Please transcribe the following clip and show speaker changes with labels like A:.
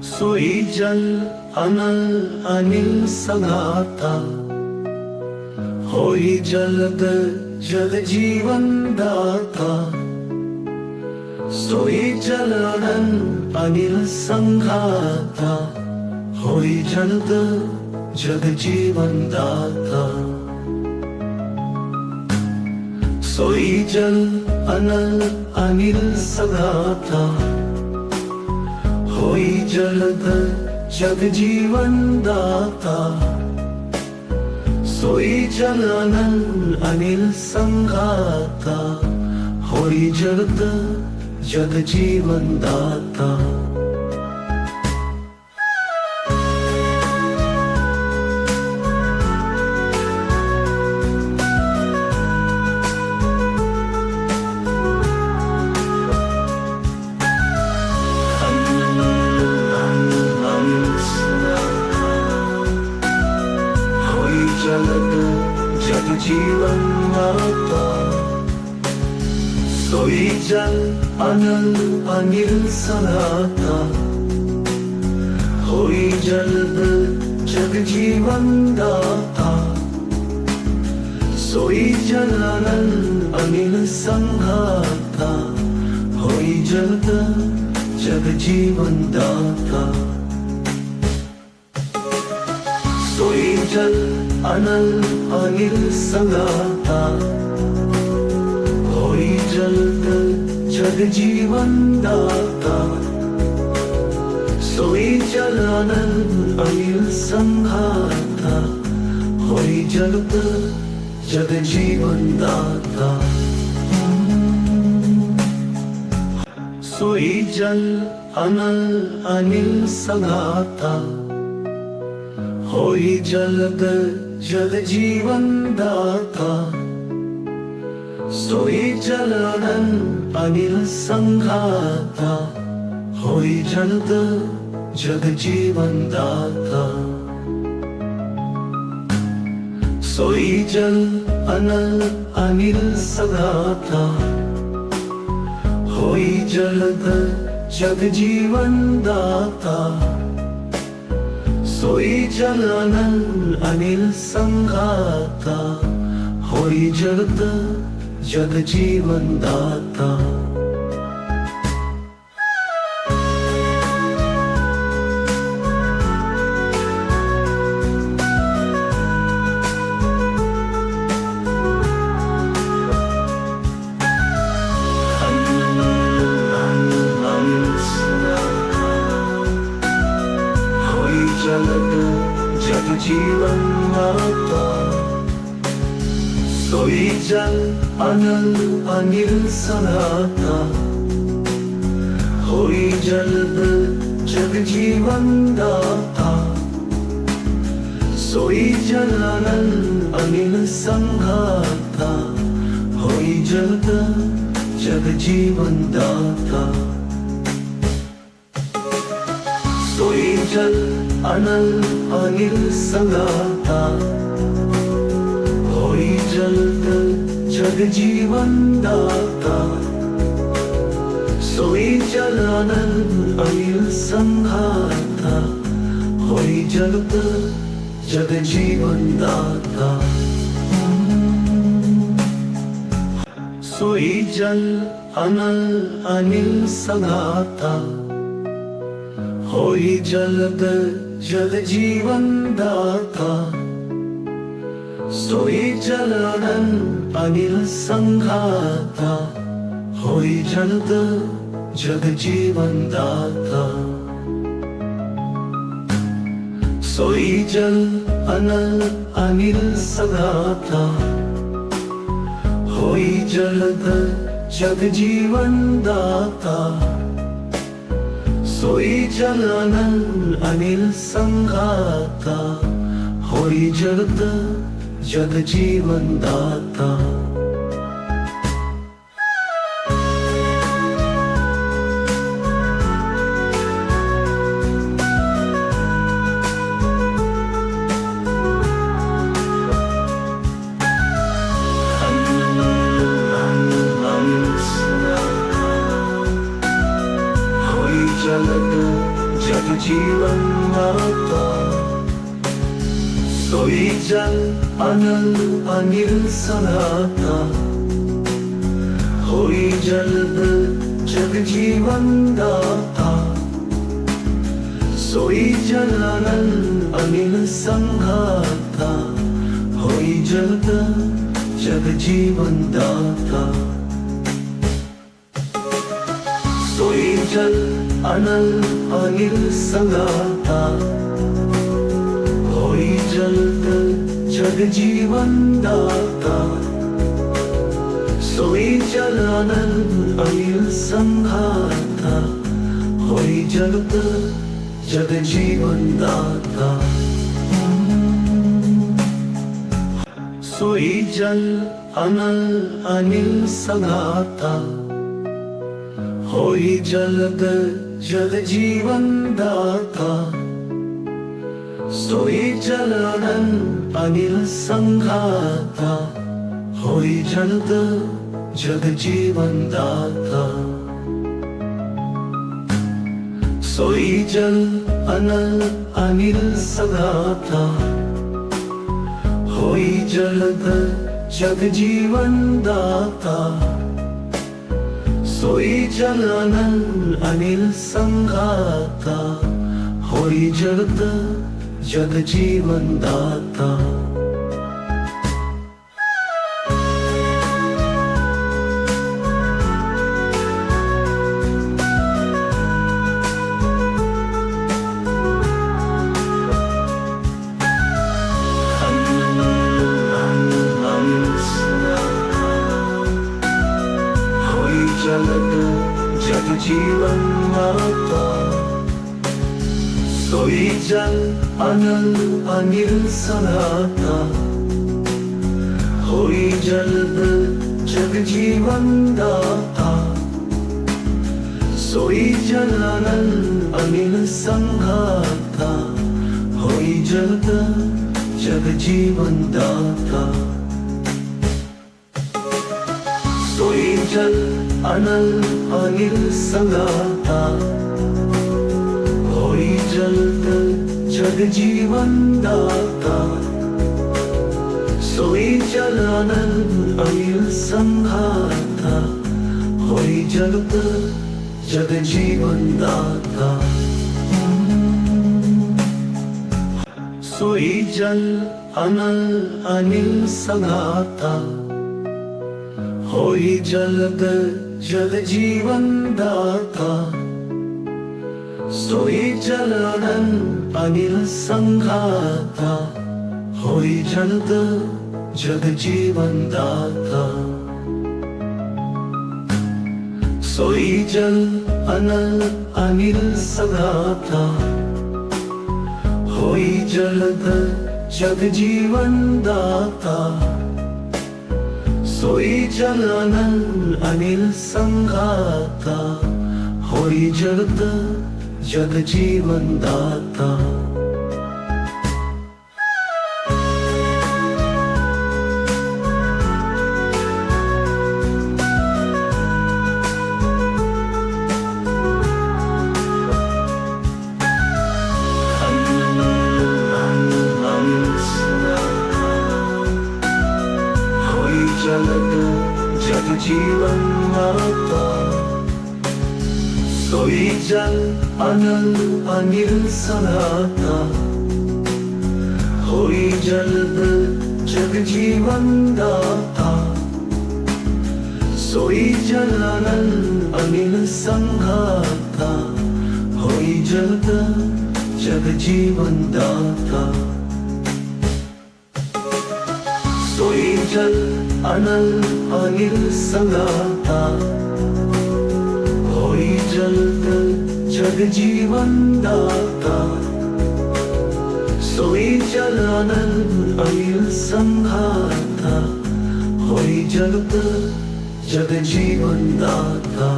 A: सोई जल अनल अनिल सगाता, होई जलद जग जीवन दाता। सोई जल अनल अनिल संघाता, होई जलद जग जीवन दाता। सोई जल अनल अनिल सगाता, होई जलद जग जीवन दाता। सोई जल अनल अनिल संघाता, होई जलद जग जीवन दाता। जग जीवन दाता। सोई जल अनल अनिल सगाता, होई जलद जग जीवन दाता। सोई जल अनल अनिल संघाता, होई जलद जग जीवन दाता। सोई जल अनल अनिल सगाता, होई जलद जग जीवन दाता। सोई जल अनल अनिल संघाता, होई जलद जग जीवन दाता। सोई जल अनल अनिल सगाता, होई जलद जग जीवन दाता। सोई जल अनल अनिल संघाता, होई जलद जग जीवन दाता। सोई जल अनल अनिल सगाता, होई जलद जग जीवन दाता। सोई जल अनल अनिल संघाता, होई जलद जग जीवन दाता। जलद जग जीवन दाता। सोई जल अनल अनिल सगाता, होई जलद जग जीवन दाता। सोई जल अनल अनिल संघाता, होई जलद जग जीवन दाता। सोई जल अनल अनिल सगाता, होई जलद जग जीवन दाता। सोई जल अनल अनिल संघाता, होई जलद जग जीवन दाता। सोई जल अनल अनिल सगाता, होई जलद जग जीवन दाता। सोई जल अनल अनिल संघाता, होई जलद जग जीवन दाता। सोई जल अनल अनिल सगाता, होई जलद जग जीवन दाता। सोई जल अनल अनिल संघाता, होई जलद जग जीवन दाता। जग जीवन दाता। सोई जल अनल अनिल सनाता, होई जल्द जग जीवन दाता। सोई जल अनल अनिल संघाता, होई जल्द जग जीवन दाता। सोई जल अनल अनिल संघाता, होई जल्द जग जीवन दाता। सोई जल अनल अनिल संघाता, होई जल्द जग जीवन दाता। सोई जल अनल अनिल संघाता, होई जल्द जग जीवन दाता। सोई जल अनल अनिल संघाता, होई जल्द जग जीवन दाता। सोई जल अनल अनिल संघाता, होई जल्द जग जीवन दाता। सोई जल अनल अनिल संघाता, होई जल्द जग जीवन दाता। जल्द जग जीवन दाता। सोई जल अनल अनिल संघाता, होई जल्द जग जीवन दाता। सोई जल अनल अनिल संघाता, होई जल्द जग जीवन दाता। सोई जल अनल अनिल संघाता, होई जल्द जग जीवन दाता। सोई जल अनल अनिल संघाता, होई जल्द जग जीवन दाता। सोई जल अनल अनिल संघाता, होई जल्द जग जीवन दाता। सोई जल अनल अनिल संघाता, होई जल्द जग जीवन दाता। सोई जल अनल अनिल संघाता, होई जल्द जग जीवन दाता। सोई जल अनल अनिल संघाता, होई जल्द जग जीवन दाता। जल्द जग जीवन दाता। सोई जल अनल अनिल संघाता, होई जल्द जग जीवन दाता। सोई जल अनल अनिल संघाता, होई जल्द जग जीवन दाता। सोई जल अनल अनिल संघाता, होई जल्द जग जीवन दाता। सोई जल अनल अनिल संघाता, होई जल्द जग जीवन दाता।